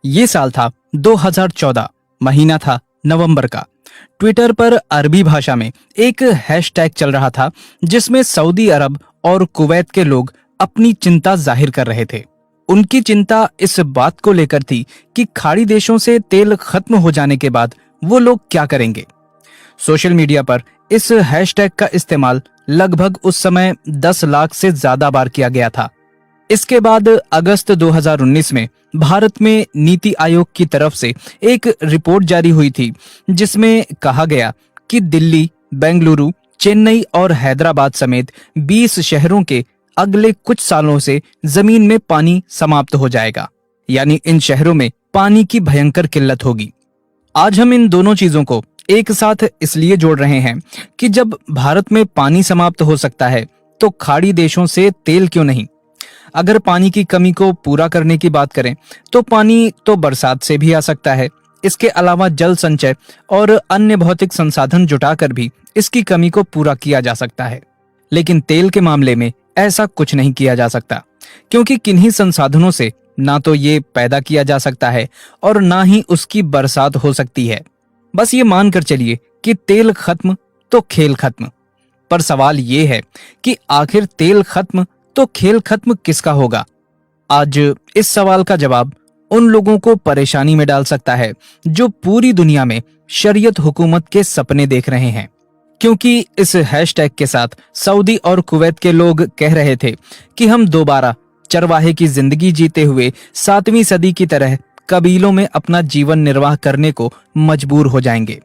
ये साल था 2014, महीना था नवंबर का। ट्विटर पर अरबी भाषा में एक हैशटैग चल रहा था जिसमें सऊदी अरब और कुवैत के लोग अपनी चिंता जाहिर कर रहे थे। उनकी चिंता इस बात को लेकर थी कि खाड़ी देशों से तेल खत्म हो जाने के बाद वो लोग क्या करेंगे। सोशल मीडिया पर इस हैशटैग का इस्तेमाल लगभग उस समय 10 लाख से ज्यादा बार किया गया था। इसके बाद अगस्त 2019 में भारत में नीति आयोग की तरफ से एक रिपोर्ट जारी हुई थी जिसमें कहा गया कि दिल्ली, बेंगलुरु, चेन्नई और हैदराबाद समेत 20 शहरों के अगले कुछ सालों से जमीन में पानी समाप्त हो जाएगा, यानी इन शहरों में पानी की भयंकर किल्लत होगी। आज हम इन दोनों चीजों को एक साथ इसलिए जोड़ रहे हैं कि जब भारत में पानी समाप्त हो सकता है तो खाड़ी देशों से तेल क्यों नहीं। अगर पानी की कमी को पूरा करने की बात करें तो पानी तो बरसात से भी आ सकता है। इसके अलावा जल संचय और अन्य भौतिक संसाधन जुटाकर भी इसकी कमी को पूरा किया जा सकता है। लेकिन तेल के मामले में ऐसा कुछ नहीं किया जा सकता, क्योंकि किन्हीं संसाधनों से ना तो ये पैदा किया जा सकता है और ना ही उसकी बरसात हो सकती है। बस ये मानकर चलिए कि तेल खत्म तो खेल खत्म। पर सवाल ये है कि आखिर तेल खत्म तो खेल खत्म किसका होगा। आज इस सवाल का जवाब उन लोगों को परेशानी में डाल सकता है जो पूरी दुनिया में शरीयत हुकूमत के सपने देख रहे हैं। क्योंकि इस हैशटैग के साथ सऊदी और कुवैत के लोग कह रहे थे कि हम दोबारा चरवाहे की जिंदगी जीते हुए 7वीं सदी की तरह कबीलों में अपना जीवन निर्वाह करने को मजबूर हो जाएंगे।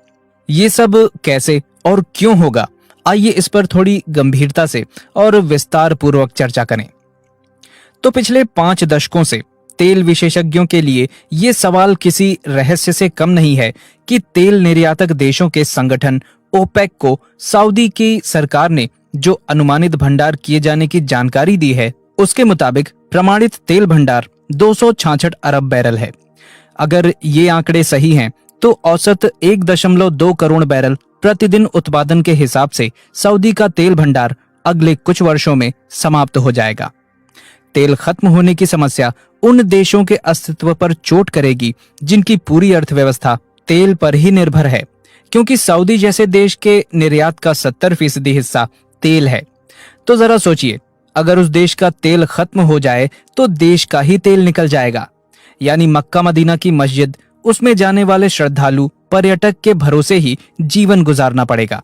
ये सब कैसे और क्यों होगा, आइए इस पर थोड़ी गंभीरता से और विस्तार पूर्वक चर्चा करें। तो पिछले 5 दशकों से तेल विशेषज्ञों के लिए ये सवाल किसी रहस्य से कम नहीं है कि तेल निर्यातक देशों के संगठन ओपेक को सऊदी की सरकार ने जो अनुमानित भंडार किए जाने की जानकारी दी है, उसके मुताबिक प्रमाणित तेल भंडार 266 अरब बैरल है। अगर ये आंकड़े सही हैं तो औसत 1.2 करोड़ बैरल प्रतिदिन उत्पादन के हिसाब से सऊदी का तेल भंडार अगले कुछ वर्षों में समाप्त हो जाएगा। तेल खत्म होने की समस्या उन देशों के अस्तित्व पर चोट करेगी जिनकी पूरी अर्थव्यवस्था तेल पर ही निर्भर है, क्योंकि सऊदी जैसे देश के निर्यात का 70% हिस्सा तेल है। तो जरा सोचिए, अगर उस देश का तेल खत्म हो जाए तो देश का ही तेल निकल जाएगा, यानी मक्का मदीना की मस्जिद, उसमें जाने वाले श्रद्धालु, पर्यटक के भरोसे ही जीवन गुजारना पड़ेगा।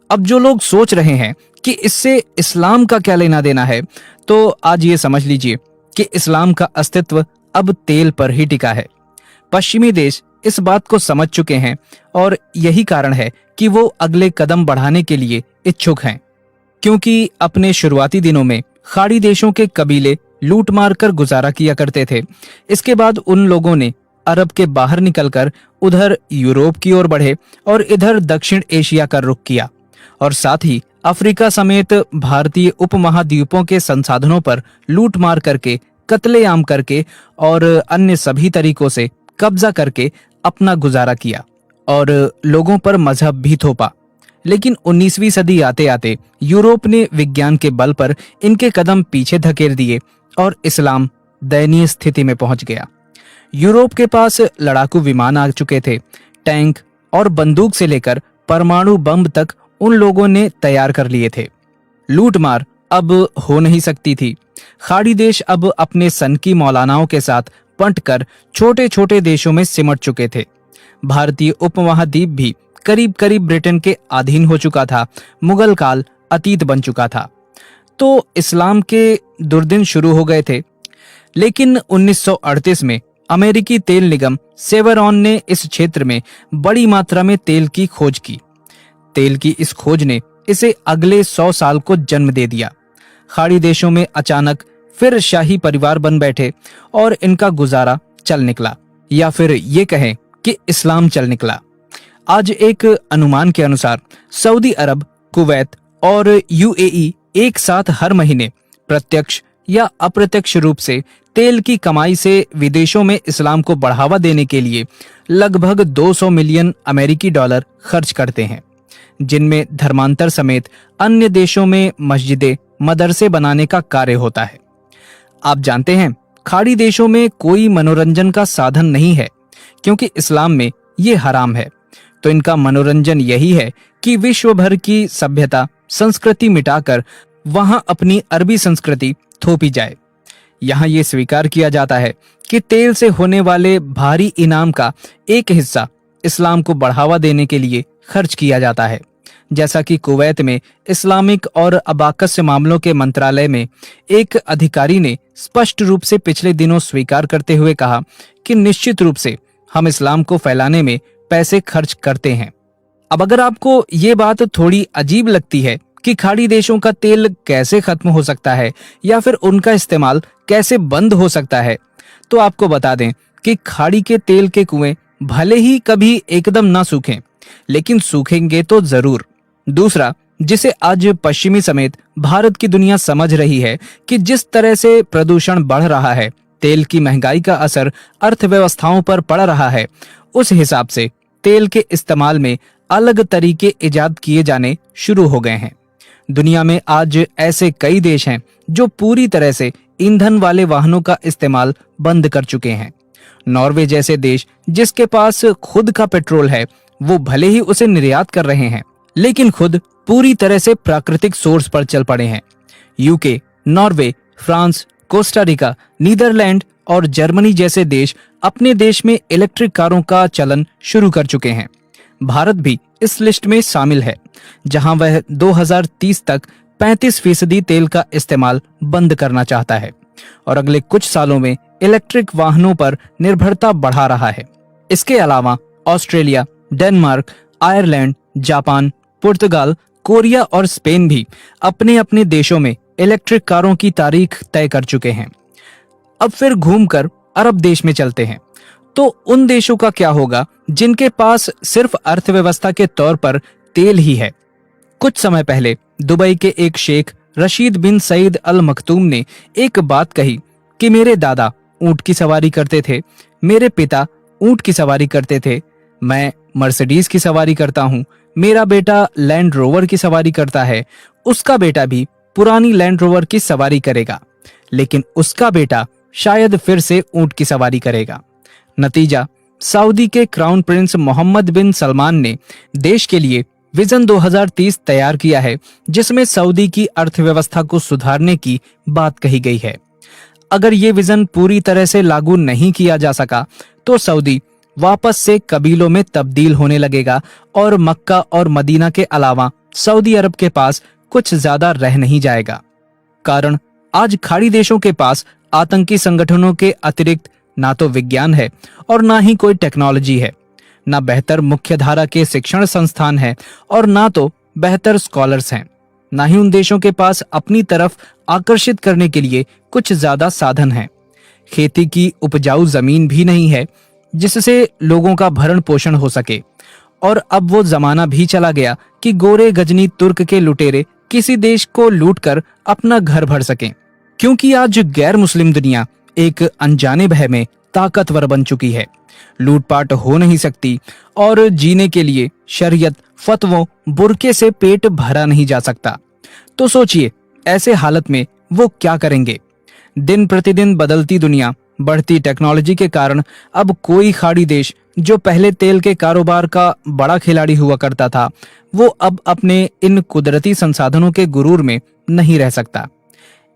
अब जो लोग सोच रहे हैं कि इससे इस्लाम का क्या लेना देना है, तो आज ये समझ लीजिए कि इस्लाम का अस्तित्व अब तेल पर ही टिका है। पश्चिमी देश इस बात को समझ चुके हैं और यही कारण है कि वो अगले कदम बढ़ाने के लिए इच्छुक हैं। क्योंकि अपने शुरुआती दिनों में खाड़ी देशों के कबीले लूट मार कर गुजारा किया करते थे। इसके बाद उन लोगों ने अरब के बाहर निकलकर उधर यूरोप की ओर बढ़े और इधर दक्षिण एशिया का रुख किया और साथ ही अफ्रीका समेत भारतीय उपमहाद्वीपों के संसाधनों पर लूट मार करके, कत्लेआम करके और अन्य सभी तरीकों से कब्जा करके अपना गुजारा किया और लोगों पर मजहब भी थोपा। लेकिन 19वीं सदी आते आते यूरोप ने विज्ञान के बल पर इनके कदम पीछे धकेल दिए और इस्लाम दयनीय स्थिति में पहुंच गया। यूरोप के पास लड़ाकू विमान आ चुके थे, टैंक और बंदूक से लेकर परमाणु बम तक उन लोगों ने तैयार कर लिए थे। लूटमार अब हो नहीं सकती थी। खाड़ी देश अब अपने सन की मौलानाओं के साथ पंट कर छोटे छोटे देशों में सिमट चुके थे। भारतीय उपमहाद्वीप भी करीब करीब ब्रिटेन के अधीन हो चुका था। मुगल काल अतीत बन चुका था। तो इस्लाम के दुर्दिन शुरू हो गए थे। लेकिन 1938 में अमेरिकी तेल निगम सेवरॉन ने इस क्षेत्र में बड़ी मात्रा में तेल की खोज की। तेल की इस खोज ने इसे अगले 100 साल को जन्म दे दिया। खाड़ी देशों में अचानक फिर शाही परिवार बन बैठे और इनका गुजारा चल निकला, या फिर ये कहें कि इस्लाम चल निकला। आज एक अनुमान के अनुसार सऊदी अरब, कुवैत और यूएई एक साथ हर महीने प्रत्यक्ष या अप्रत्यक्ष रूप से तेल की कमाई से विदेशों में इस्लाम को बढ़ावा देने के लिए लगभग 200 मिलियन अमेरिकी डॉलर खर्च करते हैं, जिनमें धर्मांतर समेत अन्य देशों में मस्जिदें, मदरसे बनाने का कार्य होता है। आप जानते हैं खाड़ी देशों में कोई मनोरंजन का साधन नहीं है, क्योंकि इस्लाम में ये हराम है। तो इनका मनोरंजन यही है कि विश्व भर की सभ्यता संस्कृति मिटाकर वहां अपनी अरबी संस्कृति थोपी जाए। यहाँ ये स्वीकार किया जाता है कि तेल से होने वाले भारी इनाम का एक हिस्सा इस्लाम को बढ़ावा देने के लिए खर्च किया जाता है। जैसा कि कुवैत में इस्लामिक और अबाकस मामलों के मंत्रालय में एक अधिकारी ने स्पष्ट रूप से पिछले दिनों स्वीकार करते हुए कहा कि निश्चित रूप से हम इस्लाम को फैलाने में पैसे खर्च करते हैं। अब अगर आपको ये बात थोड़ी अजीब लगती है कि खाड़ी देशों का तेल कैसे खत्म हो सकता है या फिर उनका इस्तेमाल कैसे बंद हो सकता है, तो आपको बता दें कि खाड़ी के तेल के कुएं भले ही कभी एकदम ना सूखें, लेकिन सूखेंगे तो जरूर। दूसरा, जिसे आज पश्चिमी समेत भारत की दुनिया समझ रही है कि जिस तरह से प्रदूषण बढ़ रहा है, तेल की महंगाई का असर अर्थव्यवस्थाओं पर पड़ रहा है, उस हिसाब से तेल के इस्तेमाल में अलग तरीके इजाद किए जाने शुरू हो गए हैं। दुनिया में आज ऐसे कई देश हैं जो पूरी तरह से ईंधन वाले वाहनों का इस्तेमाल बंद कर चुके हैं। नॉर्वे जैसे देश जिसके पास खुद का पेट्रोल है, वो भले ही उसे निर्यात कर रहे हैं, लेकिन खुद पूरी तरह से प्राकृतिक सोर्स पर चल पड़े हैं। UK, Norway, France, Costa Rica, Netherlands और जर्मनी जैसे देश अपने देश में इलेक्ट्रिक कारों का चलन शुरू कर चुके हैं। भारत भी इस लिस्ट में शामिल है, जहां वह 2030 तक 35% तेल का इस्तेमाल बंद करना चाहता है और अगले कुछ सालों में इलेक्ट्रिक वाहनों पर निर्भरता बढ़ा रहा है। इसके अलावा ऑस्ट्रेलिया, डेनमार्क, आयरलैंड, जापान, पुर्तगाल, कोरिया और स्पेन भी अपने अपने देशों में इलेक्ट्रिक कारों की तारीख तय कर चुके हैं। अब फिर घूमकर अरब देश में चलते हैं। तो उन देशों का क्या होगा जिनके पास सिर्फ अर्थव्यवस्था के तौर पर तेल ही है? कुछ समय पहले दुबई के एक शेख रशीद बिन सईद अल मखतूम ने एक बात कही कि मेरे दादा ऊंट की सवारी करते थे, मेरे पिता ऊंट की सवारी करते थे, मैं मर्सिडीज की सवारी करता हूँ, मेरा बेटा लैंड रोवर की सवारी करता है, उसका बेटा भी पुरानी लैंड रोवर की सवारी करेगा, लेकिन उसका बेटा शायद फिर से ऊंट की सवारी करेगा। नतीजा, सऊदी के क्राउन प्रिंस मोहम्मद बिन सलमान ने देश के लिए विजन 2030 तैयार किया है, जिसमें सऊदी की अर्थव्यवस्था को सुधारने की बात कही गई है। अगर ये विजन पूरी तरह से लागू नहीं किया जा सका तो सऊदी वापस से कबीलों में तब्दील होने लगेगा और मक्का और मदीना के अलावा सऊदी अरब के पास कुछ ज्यादा रह नहीं जाएगा। कारण, आज खाड़ी देशों के पास आतंकी संगठनों के अतिरिक्त ना तो विज्ञान है और ना ही कोई टेक्नोलॉजी है, ना बेहतर मुख्य धारा के शिक्षण संस्थान है और ना तो बेहतर स्कॉलर्स हैं, ना ही उन देशों के पास अपनी तरफ आकर्षित करने के लिए कुछ ज्यादा साधन हैं। खेती की उपजाऊ जमीन भी नहीं है जिससे लोगों का भरण पोषण हो सके। और अब वो जमाना भी चला गया कि गोरे गजनी तुर्क के लुटेरे किसी देश को लूटकर अपना घर भर सकें, क्योंकि आज गैर मुस्लिम दुनिया एक अनजाने भय में ताकतवर बन चुकी है। लूटपाट हो नहीं सकती और जीने के लिए शरीयत, फतवों, बुरके से पेट भरा नहीं जा सकता। तो सोचिए, ऐसे हालत में वो क्या करेंगे? दिन प्रतिदिन बदलती दुनिया, बढ़ती टेक्नोलॉजी के कारण अब कोई खाड़ी देश जो पहले तेल के कारोबार का बड़ा खिलाड़ी हुआ करता था, वो अब अपने इन कुदरती संसाधनों के गुरूर में नहीं रह सकता।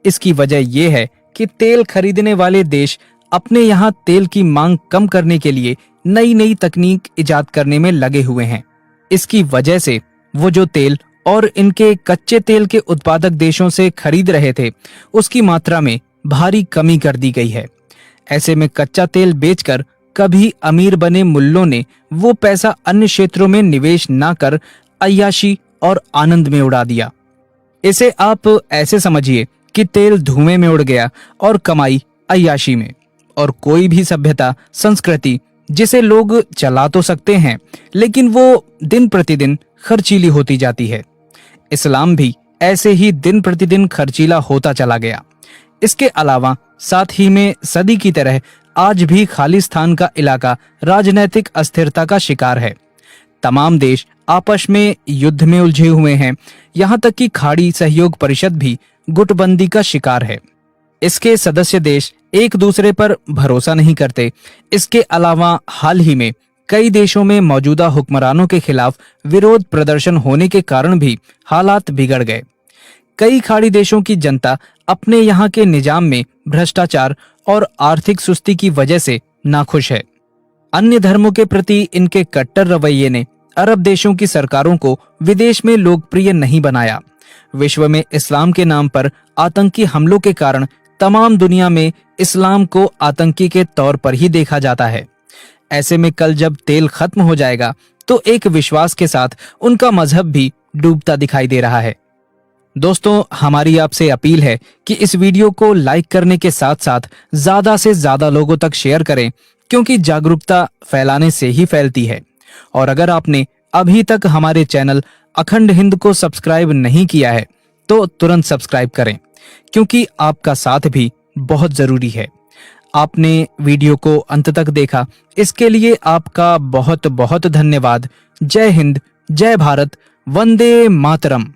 इसकी वजह यह है कि तेल खरीदने वाले देश अपने यहाँ तेल की मांग कम करने के लिए नई नई तकनीक इजाद करने में लगे हुए हैं। इसकी वजह से वो जो तेल और इनके कच्चे तेल के उत्पादक देशों से खरीद रहे थे, उसकी मात्रा में भारी कमी कर दी गई है। ऐसे में कच्चा तेल बेचकर कभी अमीर बने मुल्लों ने वो पैसा अन्य क्षेत्रों में निवेश ना कर अय्याशी और आनंद में उड़ा दिया। इसे आप ऐसे समझिए कि तेल धुएं में उड़ गया और कमाई अय्याशी में। और कोई भी सभ्यता, संस्कृति जिसे लोग चला तो सकते हैं, लेकिन वो दिन प्रतिदिन खर्चीली होती जाती है। इस्लाम भी ऐसे ही दिन प्रतिदिन खर्चीला होता चला गया। इसके अलावा साथ ही में सदी की तरह आज भी खालिस्तान का इलाका राजनैतिक अस्थिरता का शिकार है। तमाम देश आपस में युद्ध में उलझे हुए हैं। यहाँ तक कि खाड़ी सहयोग परिषद भी गुटबंदी का शिकार है। इसके सदस्य देश एक दूसरे पर भरोसा नहीं करते। इसके अलावा हाल ही में कई देशों में मौजूदा हुक्मरानों के खिलाफ विरोध प्रदर्शन होने के कारण भी हालात बिगड़ गए। कई खाड़ी देशों की जनता अपने यहाँ के निजाम में भ्रष्टाचार और आर्थिक सुस्ती की वजह से नाखुश है। अन्य धर्मों के प्रति इनके कट्टर रवैये ने अरब देशों की सरकारों को विदेश में लोकप्रिय नहीं बनाया। विश्व में इस्लाम के नाम पर आतंकी हमलों के कारण तमाम दुनिया में इस्लाम को आतंकी के तौर पर ही देखा जाता है। ऐसे में कल जब तेल खत्म हो जाएगा तो एक विश्वास के साथ उनका मजहब भी डूबता दिखाई दे रहा है। दोस्तों, हमारी आपसे अपील है कि इस वीडियो को लाइक करने के साथ साथ ज्यादा से ज्यादा लोगों तक शेयर करें, क्योंकि जागरूकता फैलाने से ही फैलती है। और अगर आपने अभी तक हमारे चैनल अखंड हिंद को सब्सक्राइब नहीं किया है तो तुरंत सब्सक्राइब करें, क्योंकि आपका साथ भी बहुत जरूरी है। आपने वीडियो को अंत तक देखा, इसके लिए आपका बहुत बहुत धन्यवाद। जय हिंद, जय भारत, वंदे मातरम।